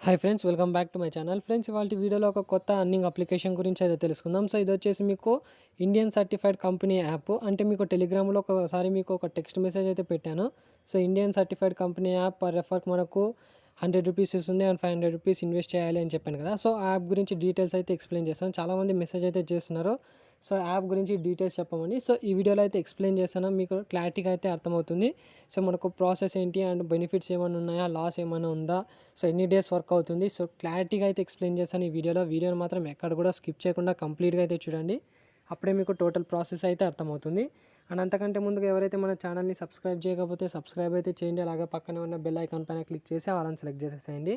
Hi friends, welcome back to my channel. Friends, ఇవాళ వీడియోలో ఒక కొత్త అర్నింగ్ అప్లికేషన్ గురించి అయితే తెలుసుకుందాం. సో ఇది వచ్చేసి మీకు ఇండియన్ సర్టిఫైడ్ కంపెనీ యాప్. అంటే మీకు టెలిగ్రామ్లో ఒకసారి మీకు ఒక టెక్స్ట్ మెసేజ్ అయితే పెట్టాను. So Indian certified company app per రెఫర్కి మనకు 100 రూపీస్ ఇస్తుంది అండ్ 500 రూపీస్ ఇన్వెస్ట్ చేయాలి అని చెప్పాను కదా. సో ఆ యాప్ గురించి డీటెయిల్స్ అయితే ఎక్స్ప్లెయిన్ చేస్తాను. చాలామంది మెసేజ్ అయితే చేస్తున్నారు సో యాప్ గురించి డీటెయిల్స్ చెప్పమని. సో ఈ వీడియోలో అయితే ఎక్స్ప్లెయిన్ చేస్తాను, మీకు క్లారిటీగా అయితే అర్థమవుతుంది. సో మనకు ప్రాసెస్ ఏంటి అండ్ బెనిఫిట్స్ ఏమైనా ఉన్నాయా, లాస్ ఏమైనా ఉందా, సో ఎన్ని డేస్ వర్క్ అవుతుంది, సో క్లారిటీగా అయితే ఎక్స్ప్లెయిన్ చేస్తాను ఈ వీడియోని మాత్రం ఎక్కడ కూడా స్కిప్ చేయకుండా కంప్లీట్గా అయితే చూడండి. అప్పుడే మీకు టోటల్ ప్రాసెస్ అయితే అర్థమవుతుంది. అండ్ అంతకంటే ముందుగా ఎవరైతే మన ఛానల్ని సబ్స్క్రైబ్ చేయకపోతే సబ్స్క్రైబ్ అయితే చేయండి. అలాగే పక్కనే ఉన్న బెల్ ఐకాన్ పైన క్లిక్ చేసి వాళ్ళని సెలెక్ట్ చేసేసేయండి.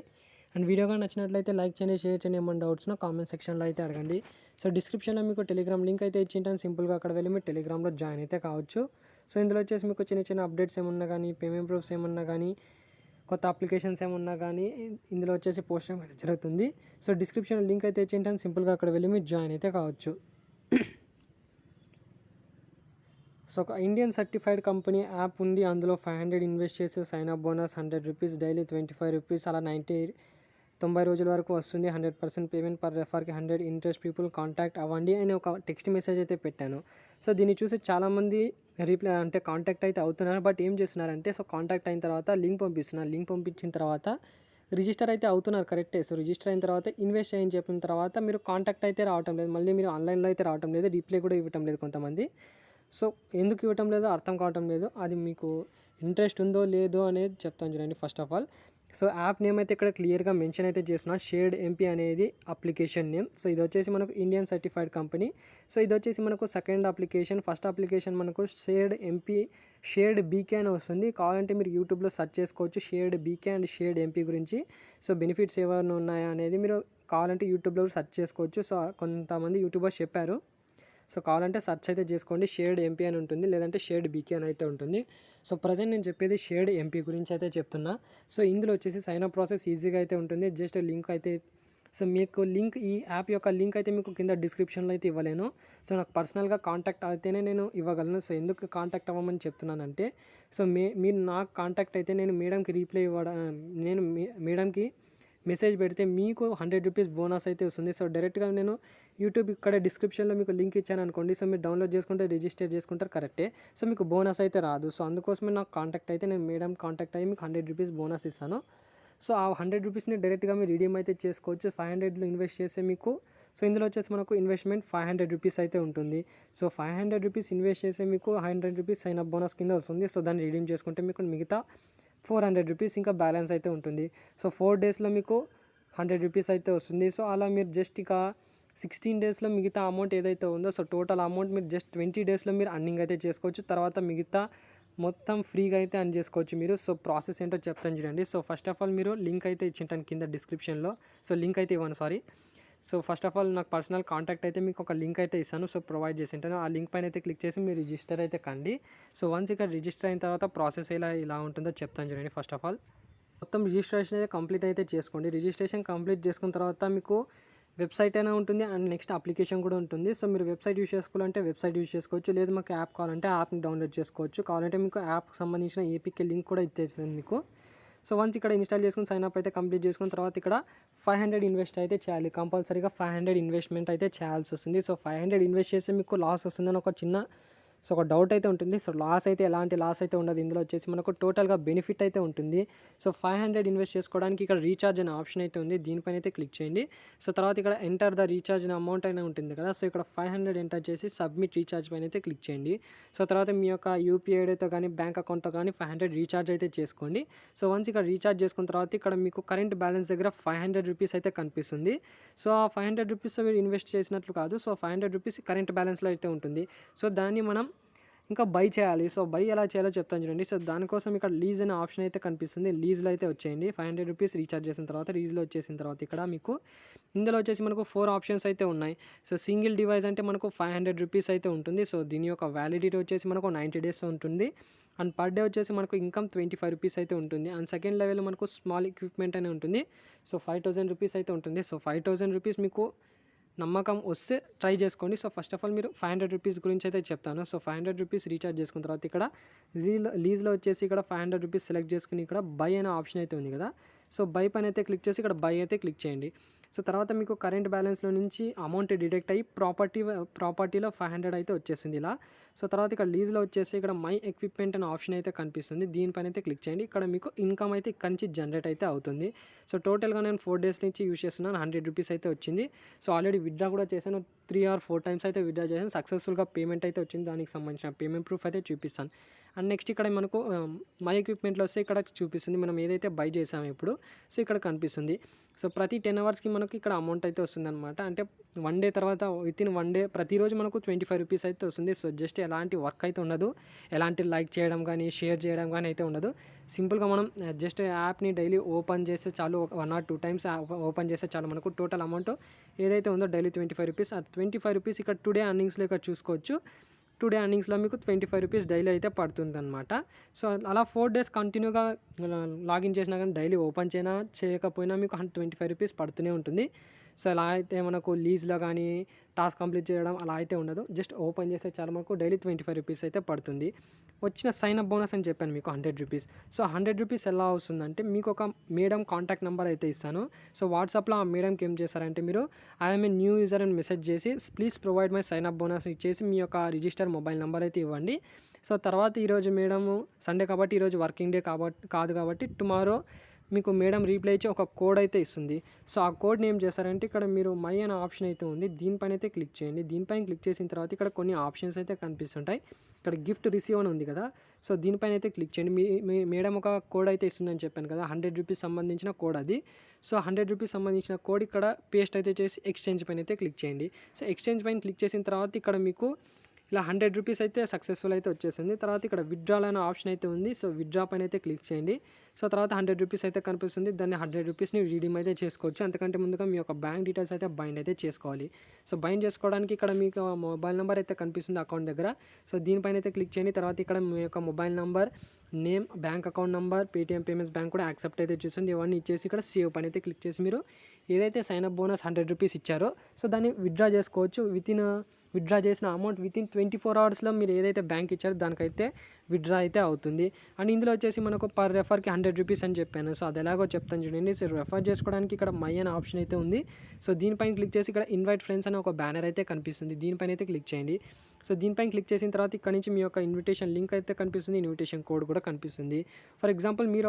అండ్ వీడియో కానీ నచ్చినట్లయితే లైక్ చేయండి, షేర్ చేయండి. ఏమైనా డౌట్స్నో కామెంట్ సెక్షన్లో అయితే అడగండి. సో డిస్క్రిప్షన్లో మీకు టెలిగ్రామ్ లింక్ అయితే ఇచ్చింటాను. సింపుల్గా అక్కడ వెళ్ళి మీరు టెలిగ్రామ్లో జాయిన్ అయితే కావచ్చు. సో ఇందులో వచ్చేసి మీకు చిన్న చిన్న అప్డేట్స్ ఏమన్నా కానీ, పేమెంట్ ప్రూఫ్స్ ఏమన్నా కానీ, కొత్త అప్లికేషన్స్ ఏమన్నా కానీ ఇందులో వచ్చేసి పోస్ట్ అయితే జరుగుతుంది. సో డిస్క్రిప్షన్ లింక్ అయితే ఇచ్చింటాను. సింపుల్గా అక్కడ వెళ్ళి మీరు జాయిన్ అయితే కావచ్చు. సో ఒక ఇండియన్ సర్టిఫైడ్ కంపెనీ యాప్ ఉంది. అందులో 500 ఇన్వెస్ట్ చేసి sign up bonus 100 rupees, daily 25 rupees, అలా 90 రోజుల వరకు వస్తుంది. 100% పేమెంట్ పర్ రెఫర్కి 100 ఇంట్రెస్ట్ పీపుల్ కాంటాక్ట్ అవ్వండి అని ఒక టెక్స్ట్ మెసేజ్ అయితే పెట్టాను. సో దీన్ని చూసి చాలామంది రీప్లై అంటే కాంటాక్ట్ అయితే అవుతున్నారు. బట్ ఏం చేస్తున్నారంటే, సో కాంటాక్ట్ అయిన తర్వాత లింక్ పంపిస్తున్నారు. లింక్ పంపించిన తర్వాత రిజిస్టర్ అయితే అవుతున్నారు, కరెక్టే. సో రిజిస్టర్ అయిన తర్వాత ఇన్వెస్ట్ చేయని చెప్పిన తర్వాత మీరు కాంటాక్ట్ అయితే రావటం లేదు, మళ్ళీ మీరు ఆన్లైన్లో అయితే రావటం లేదు, రిప్లై కూడా ఇవ్వటం లేదు కొంతమంది. సో ఎందుకు ఇవ్వటం లేదో అర్థం కావటం లేదు. అది మీకు ఇంట్రెస్ట్ ఉందో లేదో అనేది చెప్తాను చూడండి. First of all, so app name అయితే ఇక్కడ క్లియర్గా మెన్షన్ అయితే చేస్తున్నా, షేర్డ్ ఎంపీ అనేది అప్లికేషన్ నేమ్. సో ఇది వచ్చేసి మనకు ఇండియన్ సర్టిఫైడ్ కంపెనీ. సో ఇది వచ్చేసి మనకు సెకండ్ అప్లికేషన్. ఫస్ట్ అప్లికేషన్ మనకు షేర్డ్ ఎంపీ, షేర్డ్ బీకే అని వస్తుంది. కావాలంటే మీరు యూట్యూబ్లో సెర్చ్ చేసుకోవచ్చు shared BK and shared MP గురించి. సో బెనిఫిట్స్ ఏమైనా ఉన్నాయా అనేది మీరు కావాలంటే యూట్యూబ్లో సెర్చ్ చేసుకోవచ్చు. సో కొంతమంది యూట్యూబర్స్ చెప్పారు. సో కావాలంటే సెర్చ్ అయితే చేసుకోండి. షేర్డ్ ఎంపీ అని ఉంటుంది, లేదంటే షేర్డ్ బీకే అని అయితే ఉంటుంది. సో ప్రజెంట్ నేను చెప్పేది షేర్డ్ ఎంపీ గురించి అయితే చెప్తున్నా. సో ఇందులో వచ్చేసి సైన్ అప్ ప్రాసెస్ ఈజీగా అయితే ఉంటుంది. జస్ట్ లింక్ అయితే, సో మీకు లింక్, ఈ యాప్ యొక్క లింక్ అయితే మీకు కింద డిస్క్రిప్షన్లో అయితే ఇవ్వలేను. సో నాకు పర్సనల్గా కాంటాక్ట్ అయితేనే నేను ఇవ్వగలను. సో ఎందుకు కాంటాక్ట్ అవ్వమని చెప్తున్నానంటే, సో మీరు నాకు కాంటాక్ట్ అయితే నేను మేడంకి రీప్లై ఇవ్వడం, నేను మేడంకి మెసేజ్ పెడితే మీకు 100 రూపీస్ బోనస్ అయితే వస్తుంది. సో డైరెక్ట్గా నేను యూట్యూబ్ ఇక్కడ డిస్క్రిప్షన్లో మీకు లింక్ ఇచ్చాను అనుకోండి. సో మీరు డౌన్లోడ్ చేసుకుంటే రిజిస్టర్ చేసుకుంటారు, కరెక్టే. సో మీకు బోనస్ అయితే రాదు. సో అందుకోసమే నాకు కాంటాక్ట్ అయితే నేను మేడం కాంటాక్ట్ అయ్యి మీకు 100 రూపీస్ బోనస్ ఇస్తాను. సో ఆ 100 రూపీస్ని డైరెక్ట్గా మీరు రిడీమ్ అయితే చేసుకోవచ్చు. 500లో ఇన్వెస్ట్ చేస్తే మీకు, సో ఇందులో వచ్చేసి మనకు ఇన్వెస్ట్మెంట్ 500 రూపీస్ అయితే ఉంటుంది. సో 500 రూపీస్ ఇన్వెస్ట్ చేస్తే మీకు 100 రూపీస్ సైన్ అప్ బోనస్ కింద వస్తుంది. సో దాన్ని రిడీమ్ చేసుకుంటే మీకు మిగతా 400 రూపీస్ ఇంకా బ్యాలెన్స్ అయితే ఉంటుంది. సో 4 డేస్లో మీకు 100 రూపీస్ అయితే వస్తుంది. సో అలా మీరు జస్ట్ ఇక 16 డేస్లో మిగతా అమౌంట్ ఏదైతే ఉందో, సో టోటల్ అమౌంట్ మీరు జస్ట్ 20 డేస్లో మీరు అర్నింగ్ అయితే చేసుకోవచ్చు. తర్వాత మిగతా మొత్తం ఫ్రీగా అయితే అర్న్ చేసుకోవచ్చు మీరు. సో ప్రాసెస్ ఏంటో చెప్తాను చూడండి. సో ఫస్ట్ ఆఫ్ ఆల్ మీరు లింక్ అయితే ఇచ్చింటాను కింద డిస్క్రిప్షన్లో. సో లింక్ అయితే ఇవ్వను, sorry. So first of all నాకు పర్సనల్ కాంటాక్ట్ అయితే మీకు ఒక లింక్ అయితే ఇస్తాను. సో ప్రొవైడ్ చేసి ఉంటాను. ఆ లింక్ పైన అయితే క్లిక్ చేసి మీరు రిజిస్టర్ అయితే కండి. సో వన్స్ ఇక్కడ రిజిస్టర్ అయిన తర్వాత ప్రాసెస్ ఇలా ఉంటుందో చెప్తాను చూడండి. ఫస్ట్ ఆఫ్ ఆల్ మొత్తం రిజిస్ట్రేషన్ అయితే కంప్లీట్ అయితే చేసుకోండి. రిజిస్ట్రేషన్ కంప్లీట్ చేసుకున్న తర్వాత మీకు వెబ్సైట్ అయినా ఉంటుంది అండ్ నెక్స్ట్ అప్లికేషన్ కూడా ఉంటుంది. సో మీరు వెబ్సైట్ యూస్ చేసుకోవాలంటే వెబ్సైట్ యూస్ చేసుకోవచ్చు, లేదు మాకు యాప్ కావాలంటే యాప్ని డౌన్లోడ్ చేసుకోవచ్చు. కావాలంటే మీకు యాప్కి సంబంధించిన ఏపీకే లింక్ కూడా ఇచ్చేస్తుంది మీకు. సో వన్స్ ఇక్కడ ఇన్స్టాల్ చేసుకుని సైన్ అప్ అయితే కంప్లీట్ చేసుకున్న తర్వాత ఇక్కడ 500 ఇన్వెస్ట్ అయితే చేయాలి. కంపల్సరీగా 500 ఇన్వెస్ట్మెంట్ అయితే చేయాల్సి వస్తుంది. సో 500 ఇన్వెస్ట్ చేస్తే మీకు లాస్ వస్తుందని ఒక చిన్న, సో ఒక డౌట్ అయితే ఉంటుంది. సో లాస్ అయితే ఎలాంటి లాస్ అయితే ఉండదు. ఇందులో వచ్చేసి మనకు టోటల్గా బెనిఫిట్ అయితే ఉంటుంది. సో 500 ఇన్వెస్ట్ చేసుకోవడానికి ఇక్కడ రీఛార్జ్ అనే ఆప్షన్ అయితే ఉంది, దీనిపైన అయితే క్లిక్ చేయండి. సో తర్వాత ఇక్కడ ఎంటర్ ద రీఛార్జ్ అనే అమౌంట్ అయినా ఉంటుంది కదా. సో ఇక్కడ 500 ఎంటర్ చేసి సబ్మిట్ రీఛార్జ్ పైన అయితే క్లిక్ చేయండి. సో తర్వాత మీ యొక్క యూపీఐ ఐడితో కానీ బ్యాంక్ అకౌంట్తో కానీ 500 రీఛార్జ్ అయితే చేసుకోండి. సో వన్స్ ఇక్కడ రీఛార్జ్ చేసుకున్న తర్వాత ఇక్కడ మీకు కరెంట్ బ్యాలెన్స్ దగ్గర 500 రూపీస్ అయితే కనిపిస్తుంది. సో ఆ 500 రూపీస్ మీరు ఇన్వెస్ట్ చేసినట్లు కాదు. సో 500 రూపీస్ కరెంట్ బ్యాలెన్స్లో అయితే ఉంటుంది. సో దాన్ని మనం ఇంకా బై చేయాలి. సో బై ఎలా చేయాలో చెప్తాను చూడండి. సో దానికోసం ఇక్కడ లీజ్ అనే ఆప్షన్ అయితే కనిపిస్తుంది. లీజ్లో అయితే వచ్చేయండి. 500 రూపీస్ రీఛార్జ్ చేసిన తర్వాత లీజ్లో వచ్చేసిన తర్వాత ఇక్కడ మీకు ఇందులో వచ్చేసి మనకు 4 ఆప్షన్స్ అయితే ఉన్నాయి. సో సింగిల్ డివైస్ అంటే మనకు 500 రూపీస్ అయితే ఉంటుంది. సో దీని యొక్క వ్యాలిడిటీ వచ్చేసి మనకు 90 డేస్ ఉంటుంది. అండ్ పర్ డే వచ్చేసి మనకు ఇన్కమ్ 25 రూపీస్ అయితే ఉంటుంది. అండ్ సెకండ్ లెవెల్ మనకు స్మాల్ ఎక్విప్మెంట్ అనే ఉంటుంది. సో 5000 రూపీస్ అయితే ఉంటుంది. సో 5000 రూపీస్ మీకు నమ్మకం వస్తే ట్రై చేసుకోండి. సో ఫస్ట్ ఆఫ్ ఆల్ మీరు 500 రూపీస్ గురించి అయితే చెప్తాను. సో 500 రూపీస్ రీఛార్జ్ చేసుకున్న తర్వాత ఇక్కడ లీజ్లో వచ్చేసి ఇక్కడ 500 రూపీస్ సెలెక్ట్ చేసుకుని ఇక్కడ బై అనే ఆప్షన్ అయితే ఉంది కదా. సో బై పైన అయితే క్లిక్ చేసి ఇక్కడ బై అయితే క్లిక్ చేయండి. సో తర్వాత మీకు కరెంట్ బ్యాలెన్స్లో నుంచి అమౌంట్ డిడక్ట్ అయ్యి ప్రాపర్టీలో 500 అయితే వచ్చేసింది ఇలా. సో తర్వాత ఇక్కడ లీజ్లో వచ్చేసి ఇక్కడ మై ఎక్విప్మెంట్ అనే ఆప్షన్ అయితే కనిపిస్తుంది. దీనిపైన అయితే క్లిక్ చేయండి. ఇక్కడ మీకు ఇన్కమ్ అయితే ఇక్కడ నుంచి జనరేట్ అయితే అవుతుంది. సో టోటల్గా నేను 4 డేస్ నుంచి యూస్ చేస్తున్నాను. 100 రూపీస్ అయితే వచ్చింది. సో ఆల్రెడీ విత్డ్రా కూడా చేశాను. 3 or 4 టైమ్స్ అయితే విత్డ్రా చేశాను. సక్సెస్ఫుల్గా పేమెంట్ అయితే వచ్చింది. దానికి సంబంధించిన పేమెంట్ ప్రూఫ్ అయితే చూపిస్తాను. అండ్ నెక్స్ట్ ఇక్కడ మనకు మై ఎక్విప్మెంట్లో వస్తే ఇక్కడ చూపిస్తుంది మనం ఏదైతే బై చేసామో ఇప్పుడు. సో ఇక్కడ కనిపిస్తుంది. సో ప్రతి 10 అవర్స్కి మనకు ఇక్కడ అమౌంట్ అయితే వస్తుందన్నమాట. అంటే 1 డే తర్వాత వితిన్ 1 డే ప్రతిరోజు మనకు 25 రూపీస్ అయితే వస్తుంది. సో జస్ట్ ఎలాంటి వర్క్ అయితే ఉండదు, ఎలాంటి లైక్ చేయడం కానీ షేర్ చేయడం కానీ అయితే ఉండదు. సింపుల్గా మనం జస్ట్ యాప్ని డైలీ ఓపెన్ చేస్తే చాలు, 1 or 2 టైమ్స్ ఓపెన్ చేస్తే చాలు మనకు టోటల్ అమౌంట్ ఏదైతే ఉందో డైలీ 25 రూపీస్. ఆ 25 రూపీస్ ఇక్కడ టుడే అర్నింగ్స్లో ఇక్కడ చూసుకోవచ్చు. టుడే అర్నింగ్స్లో మీకు 25 రూపీస్ డైలీ అయితే పడుతుందన్నమాట. సో అలా 4 డేస్ కంటిన్యూగా లాగిన్ చేసినా కానీ డైలీ ఓపెన్ చేయకపోయినా మీకు 25 రూపీస్ పడుతూనే ఉంటుంది. సో అలా అయితే మనకు లీజ్లో కానీ టాస్క్ కంప్లీట్ చేయడం అలా అయితే ఉండదు. జస్ట్ ఓపెన్ చేస్తే చాలా మనకు డైలీ 25 రూపీస్ అయితే పడుతుంది. వచ్చిన సైన్ అప్ బోనస్ అని చెప్పాను మీకు 100 రూపీస్. సో 100 రూపీస్ ఎలా వస్తుందంటే మీకు ఒక మేడం కాంటాక్ట్ నెంబర్ అయితే ఇస్తాను. సో వాట్సాప్లో ఆ మేడంకి ఏం చేస్తారంటే మీరు ఐఎమ్ ఏ న్యూ యూజర్ అని మెసేజ్ చేసి please provide my sign up bonus ఇచ్చేసి మీ యొక్క రిజిస్టర్ మొబైల్ నెంబర్ అయితే ఇవ్వండి. సో తర్వాత ఈరోజు మేడము సండే కాబట్టి ఈరోజు వర్కింగ్ డే కాదు కాబట్టి టుమారో మీకు మేడం రీప్లై ఇచ్చి ఒక కోడ్ అయితే ఇస్తుంది. సో ఆ కోడ్ని ఏం చేస్తారంటే ఇక్కడ మీరు మై అనే ఆప్షన్ అయితే ఉంది, దీనిపైన అయితే క్లిక్ చేయండి. దీనిపైన క్లిక్ చేసిన తర్వాత ఇక్కడ కొన్ని ఆప్షన్స్ అయితే కనిపిస్తుంటాయి. ఇక్కడ గిఫ్ట్ రిసీవ్ అని ఉంది కదా, సో దీనిపైన అయితే క్లిక్ చేయండి. మీ మేడం ఒక కోడ్ అయితే ఇస్తుందని చెప్పాను కదా, 100 రూపీస్ సంబంధించిన కోడ్ అది. సో 100 రూపీస్ సంబంధించిన కోడ్ ఇక్కడ పేస్ట్ అయితే చేసి ఎక్స్చేంజ్ పైన అయితే క్లిక్ చేయండి. సో ఎక్స్చేంజ్ పైన క్లిక్ చేసిన తర్వాత ఇక్కడ మీకు ఇలా 100 రూపీస్ అయితే సక్సెస్ఫుల్ అయితే వచ్చేసింది. తర్వాత ఇక్కడ విత్డ్రాల్ అనే ఆప్షన్ అయితే ఉంది. సో విత్డ్రా పైన అయితే క్లిక్ చేయండి. సో తర్వాత 100 రూపీస్ అయితే కనిపిస్తుంది. దాన్ని 100 రూపీస్ని రీడీమ్ అయితే చేసుకోవచ్చు. అంతకంటే ముందుగా మీ యొక్క బ్యాంక్ డీటెయిల్స్ అయితే బైండ్ అయితే చేసుకోవాలి. సో బైండ్ చేసుకోవడానికి ఇక్కడ మీకు మొబైల్ నెంబర్ అయితే కనిపిస్తుంది అకౌంట్ దగ్గర. సో దీనిపైన అయితే క్లిక్ చేయండి. తర్వాత ఇక్కడ మీ యొక్క mobile number, name, bank account number, Paytm payments bank కూడా యాక్సెప్ట్ అయితే చూస్తుంది. ఇవన్నీ ఇచ్చేసి ఇక్కడ సేవ్ పైన అయితే క్లిక్ చేసి మీరు ఏదైతే సైన్ అప్ బోనస్ 100 రూపీస్ ఇచ్చారో సో దాన్ని విత్డ్రా చేసుకోవచ్చు. విత్డ్రా చేసిన అమౌంట్ వితిన్ 24 అవర్స్లో మీరు ఏదైతే బ్యాంక్ ఇచ్చారో దానికైతే విత్డ్రా అయితే అవుతుంది. అండ్ ఇందులో వచ్చేసి మనకు పర్ రెఫర్కి 100 రూపీస్ అని చెప్పాను. సో అది ఎలాగో చెప్తాను చూడండి. సో రెఫర్ చేసుకోవడానికి ఇక్కడ మై అనే ఆప్షన్ అయితే ఉంది. సో దీనిపైన క్లిక్ చేసి ఇక్కడ ఇన్వైట్ ఫ్రెండ్స్ అనే ఒక బ్యానర్ అయితే కనిపిస్తుంది. దీనిపైన అయితే క్లిక్ చేయండి. సో దీనిపైన క్లిక్ చేసిన తర్వాత ఇక్కడ నుంచి మీ యొక్క ఇన్విటేషన్ లింక్ అయితే కనిపిస్తుంది, ఇన్విటేషన్ కోడ్ కూడా కనిపిస్తుంది. ఫర్ ఎగ్జాంపుల్ మీరు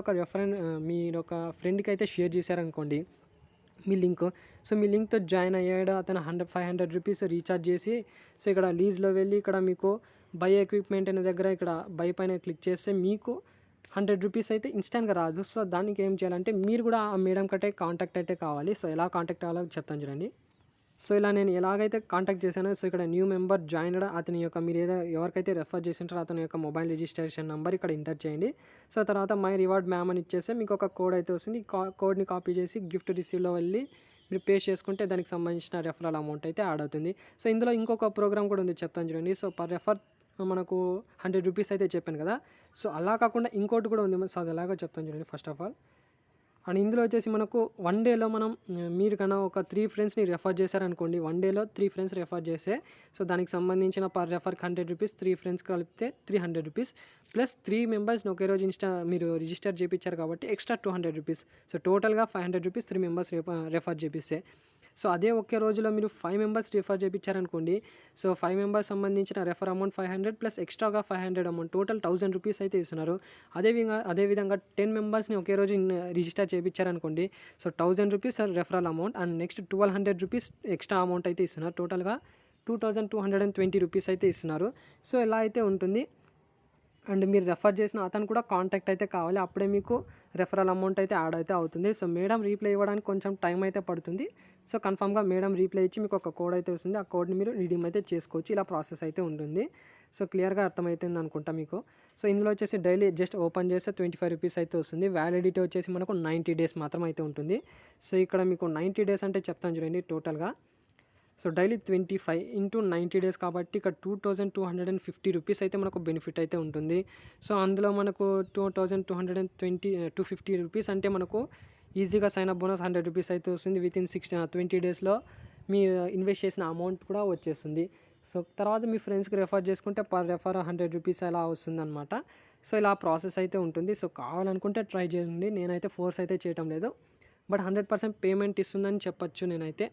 ఒక ఫ్రెండ్కి అయితే షేర్ చేశారనుకోండి మీ లింక్. సో మీ లింక్తో జాయిన్ అయ్యాడు అతను 500 రూపీస్ రీఛార్జ్ చేసి సో ఇక్కడ లీజ్లో వెళ్ళి ఇక్కడ మీకు బై ఎక్విప్మెంట్ అనే దగ్గర ఇక్కడ బై పైన క్లిక్ చేస్తే మీకు 100 రూపీస్ అయితే ఇన్స్టాంట్గా రాదు. సో దానికి ఏం చేయాలంటే మీరు కూడా ఆ మేడం కట్టే కాంటాక్ట్ అయితే కావాలి. సో ఎలా కాంటాక్ట్ అవ్వాలో చెప్తాను చూడండి. సో ఇలా నేను ఎలాగైతే కాంటాక్ట్ చేశానో సో ఇక్కడ న్యూ మెంబర్ జాయిన్డ్ అతని యొక్క మీరు ఎవరికైతే రెఫర్ చేసింటారో అతని యొక్క మొబైల్ రిజిస్ట్రేషన్ నెంబర్ ఇక్కడ ఎంటర్ చేయండి. సో తర్వాత మై రివార్డ్ మ్యామ్ అని ఇచ్చేస్తే మీకు ఒక కోడ్ అయితే వస్తుంది. కోడ్ని కాపీ చేసి గిఫ్ట్ రిసీవ్లో వెళ్ళి మీరు పే చేసుకుంటే దానికి సంబంధించిన రెఫరల్ అమౌంట్ అయితే యాడ్ అవుతుంది. సో ఇందులో ఇంకొక ప్రోగ్రామ్ కూడా ఉంది, చెప్తాను చూడండి. సో పర్ రెఫర్ మనకు 100 రూపీస్ అయితే చెప్పాను కదా, సో అలా కాకుండా ఇంకోటి కూడా ఉంది. సో అది ఎలాగో చెప్తాను చూడండి. ఫస్ట్ ఆఫ్ ఆల్ అండ్ ఇందులో వచ్చేసి మనకు 1 డేలో మనం మీరు కన్నా ఒక 3 ఫ్రెండ్స్ని రెఫర్ చేశారనుకోండి, 1 డేలో 3 ఫ్రెండ్స్ రెఫర్ చేస్తే సో దానికి సంబంధించిన పర్ రెఫర్కి 100 రూపీస్, 3 ఫ్రెండ్స్ కలిపితే 300 రూపీస్ ప్లస్ 3 మెంబర్స్ని ఒకే రోజు మీరు రిజిస్టర్ చేయించారు కాబట్టి ఎక్స్ట్రా 200 రూపీస్. సో టోటల్గా 500 రూపీస్ 3 మెంబర్స్ రెఫర్ చేపిస్తే. సో అదే ఒకే రోజులో మీరు 5 మెంబర్స్ రెఫర్ చేయించారనుకోండి, సో 5 మెంబర్స్ సంబంధించిన రెఫర్ అమౌంట్ 500 ప్లస్ ఎక్స్ట్రాగా 500 అమౌంట్ టోటల్ 1000 రూపీస్ అయితే ఇస్తున్నారు. అదేవిధంగా 10 మెంబర్స్ని ఒకే రోజు రిజిస్టర్ చేయించారనుకోండి, so 1000 rupees referral amount and next 1200 rupees extra amount అయితే ఇస్తున్నారు. టోటల్గా 2220 రూపీస్ అయితే ఇస్తున్నారు. సో ఇలా అయితే ఉంటుంది. అండ్ మీరు రెఫర్ చేసిన అతను కూడా కాంటాక్ట్ అయితే కావాలి, అప్పుడే మీకు రెఫరల్ అమౌంట్ అయితే యాడ్ అయితే అవుతుంది. సో మేడం రీప్లై ఇవ్వడానికి కొంచెం టైం అయితే పడుతుంది. సో కన్ఫామ్గా మేడం రీప్లై ఇచ్చి మీకు ఒక కోడ్ అయితే వస్తుంది. ఆ కోడ్ని మీరు రిడీమ్ అయితే చేసుకోవచ్చు. ఇలా ప్రాసెస్ అయితే ఉంటుంది. సో క్లియర్గా అర్థమవుతుంది అనుకుంటా మీకు. సో ఇందులో వచ్చేసి డైలీ జస్ట్ ఓపెన్ చేస్తే 25 రూపీస్ అయితే వస్తుంది. వ్యాలిడిటీ వచ్చేసి మనకు 90 డేస్ మాత్రం అయితే ఉంటుంది. సో ఇక్కడ మీకు 90 డేస్ అంటే చెప్తాను చూడండి. టోటల్గా సో డైలీ 25 ఇంటూ 90 డేస్ కాబట్టి ఇక్కడ 2250 రూపీస్ అయితే మనకు బెనిఫిట్ అయితే ఉంటుంది. సో అందులో మనకు 250 రూపీస్ అంటే మనకు ఈజీగా సైన్ అప్ బోనస్ 100 రూపీస్ అయితే వస్తుంది. వితిన్ 20 డేస్లో మీరు ఇన్వెస్ట్ చేసిన అమౌంట్ కూడా వచ్చేస్తుంది. సో తర్వాత మీ ఫ్రెండ్స్కి రెఫర్ చేసుకుంటే పర్ రెఫర్ 100 రూపీస్ అలా వస్తుంది అనమాట. సో ఇలా ప్రాసెస్ అయితే ఉంటుంది. సో కావాలనుకుంటే ట్రై చేయండి. నేనైతే ఫోర్స్ అయితే చేయటం లేదు. బట్ 100% పేమెంట్ ఇస్తుందని చెప్పొచ్చు నేనైతే.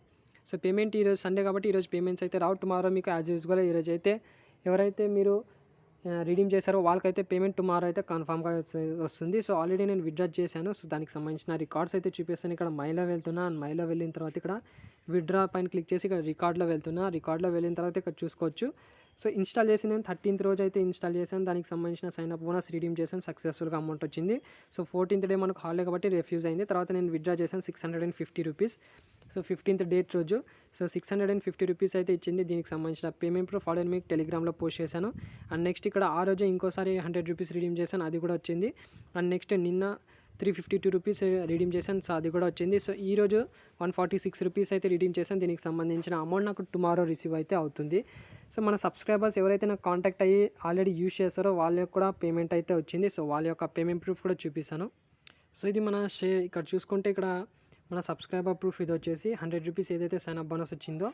సో పేమెంట్ ఈరోజు సండే కాబట్టి ఈరోజు పేమెంట్స్ అయితే రావు. టుమారో మీకు యాజ్ యూజువల్ ఈరోజు అయితే ఎవరైతే మీరు రిడీమ్ చేశారో వాళ్ళకైతే పేమెంట్ టుమారో అయితే కన్ఫామ్గా వస్తుంది. సో ఆల్రెడీ నేను విత్డ్రా చేశాను. సో దానికి సంబంధించిన రికార్డ్స్ అయితే చూపిస్తాను. ఇక్కడ మైలో వెళ్తున్నా. మైలో వెళ్ళిన తర్వాత ఇక్కడ విత్డ్రా పైన క్లిక్ చేసి ఇక్కడ రికార్డ్లో వెళ్తున్నా. రికార్డ్లో వెళ్ళిన తర్వాత ఇక్కడ చూసుకోవచ్చు. సో ఇన్స్టాల్ చేసి నేను 13th రోజు అయితే ఇన్స్టాల్ చేశాను. దానికి సంబంధించిన సైన్ అప్ బోనస్ రిడీమ్ చేశాను. సక్సెస్ఫుల్గా అమౌంట్ వచ్చింది. సో 14th డే మనకు హాలిడే కాబట్టి రిఫ్యూజ్ అయింది. తర్వాత నేను విత్డ్రా చేశాను 650 రూపీస్. సో 15th డేట్ రోజు సో 650 రూపీస్ అయితే ఇచ్చింది. దీనికి సంబంధించిన పేమెంట్ ప్రూఫ్ ఆల్రెడీ మీకు టెలిగ్రామ్లో పోస్ట్ చేశాను. అండ్ నెక్స్ట్ ఇక్కడ ఆ రోజే ఇంకోసారి 100 రూపీస్ రిడీమ్ చేశాను, అది కూడా వచ్చింది. అండ్ నెక్స్ట్ నిన్న 352 రూపీస్ రిడీమ్ చేశాను. సో అది కూడా వచ్చింది. సో ఈరోజు 146 రూపీస్ అయితే రిడీమ్ చేశాను. దీనికి సంబంధించిన అమౌంట్ నాకు టుమారో రిసీవ్ అయితే అవుతుంది. సో మన సబ్స్క్రైబర్స్ ఎవరైతే నాకు కాంటాక్ట్ అయ్యి ఆల్రెడీ యూస్ చేస్తారో వాళ్ళకి కూడా పేమెంట్ అయితే వచ్చింది. సో వాళ్ళ యొక్క పేమెంట్ ప్రూఫ్ కూడా చూపిస్తాను. సో ఇది మన ఇక్కడ చూసుకుంటే ఇక్కడ మన సబ్స్క్రైబర్ ప్రూఫ్ ఇది వచ్చేసి 100 రూపీస్ ఏదైతే సైన్ అప్ బోనస్ వచ్చిందో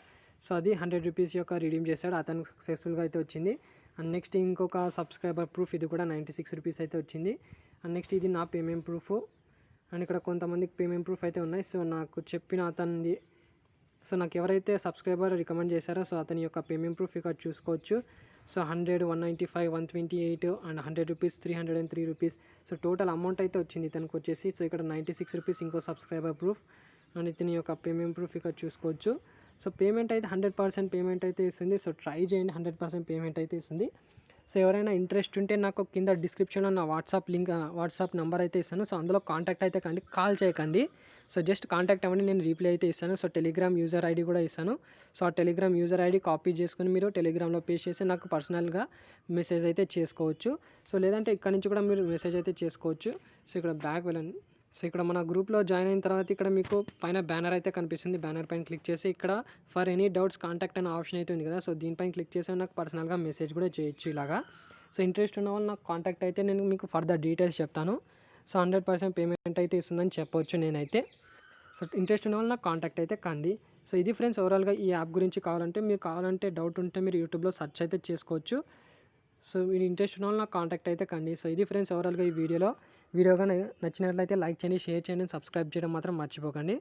సో అది 100 రూపీస్ యొక్క రిడీమ్ చేశాడు, అతనికి సక్సెస్ఫుల్గా అయితే వచ్చింది. అండ్ నెక్స్ట్ ఇంకొక సబ్స్క్రైబర్ ప్రూఫ్ ఇది కూడా 96 రూపీస్ అయితే వచ్చింది. అండ్ నెక్స్ట్ ఇది నా పేమెంట్ ప్రూఫ్. అండ్ ఇక్కడ కొంతమందికి పేమెంట్ ప్రూఫ్ అయితే ఉన్నాయి. సో నాకు చెప్పిన అతనిది సో నాకు ఎవరైతే సబ్స్క్రైబర్ రికమెండ్ చేశారో సో అతని యొక్క పేమెంట్ ప్రూఫ్ ఇక్కడ చూసుకోవచ్చు. So 100, 195, 128 and 100 rupees, 303 rupees. So total amount అయితే వచ్చింది ఇతనికి వచ్చేసి. సో ఇక్కడ 96 రూపీస్ ఇంకో సబ్స్క్రైబర్ ప్రూఫ్ అండ్ ఇతని యొక్క పేమెంట్ ప్రూఫ్ ఇక్కడ చూసుకోవచ్చు. సో పేమెంట్ అయితే 100% పేమెంట్ అయితే ఇస్తుంది. సో ట్రై చేయండి, 100% పేమెంట్ అయితే ఇస్తుంది. సో ఎవరైనా ఇంట్రెస్ట్ ఉంటే నాకు కింద డిస్క్రిప్షన్లో నా వాట్సాప్ నెంబర్ అయితే ఇస్తాను. సో అందులో కాంటాక్ట్ అయితే కండి, కాల్ చేయకండి. సో జస్ట్ కాంటాక్ట్ అవ్వండి, నేను రీప్లై అయితే ఇస్తాను. సో టెలిగ్రామ్ యూజర్ ఐడి కూడా ఇస్తాను. సో ఆ టెలిగ్రామ్ యూజర్ ఐడి కాపీ చేసుకుని మీరు టెలిగ్రామ్లో పేస్ట్ చేసి నాకు పర్సనల్గా మెసేజ్ అయితే చేసుకోవచ్చు. సో లేదంటే ఇక్కడ నుంచి కూడా మీరు మెసేజ్ అయితే చేసుకోవచ్చు. సో ఇక్కడ బ్యాక్ వెళ్ళండి. సో ఇక్కడ మన గ్రూప్లో జాయిన్ అయిన తర్వాత ఇక్కడ మీకు పైన బ్యానర్ అయితే కనిపిస్తుంది. బ్యానర్ పైన క్లిక్ చేసి ఇక్కడ ఫర్ ఎనీ డౌట్స్ కాంటాక్ట్ అనే ఆప్షన్ అయితే ఉంది కదా. సో దీనిపైన క్లిక్ చేసి నాకు పర్సనల్గా మెసేజ్ కూడా చేయొచ్చు ఇలాగా. సో ఇంట్రెస్ట్ ఉన్న వాళ్ళు నాకు కాంటాక్ట్ అయితే నేను మీకు ఫర్దర్ డీటెయిల్స్ చెప్తాను. సో 100% పేమెంట్ అయితే ఇస్తుందని చెప్పవచ్చు నేనైతే. సో ఇంట్రెస్ట్ ఉన్న వాళ్ళు నాకు కాంటాక్ట్ అయితే కండి. సో ఇది ఫ్రెండ్స్ ఓవరాల్గా ఈ యాప్ గురించి కావాలంటే డౌట్ ఉంటే మీరు యూట్యూబ్లో సెర్చ్ అయితే చేసుకోవచ్చు. సో మీరు ఇంట్రెస్ట్ ఉన్న వాళ్ళు నాకు కాంటాక్ట్ అయితే కండి. సో ఇది ఫ్రెండ్స్ ఓవరాల్గా ఈ వీడియో కానీ నచ్చినట్లయితే లైక్ చేయండి, షేర్ చేయండి, సబ్స్క్రైబ్ చేయడం మాత్రం మర్చిపోకండి.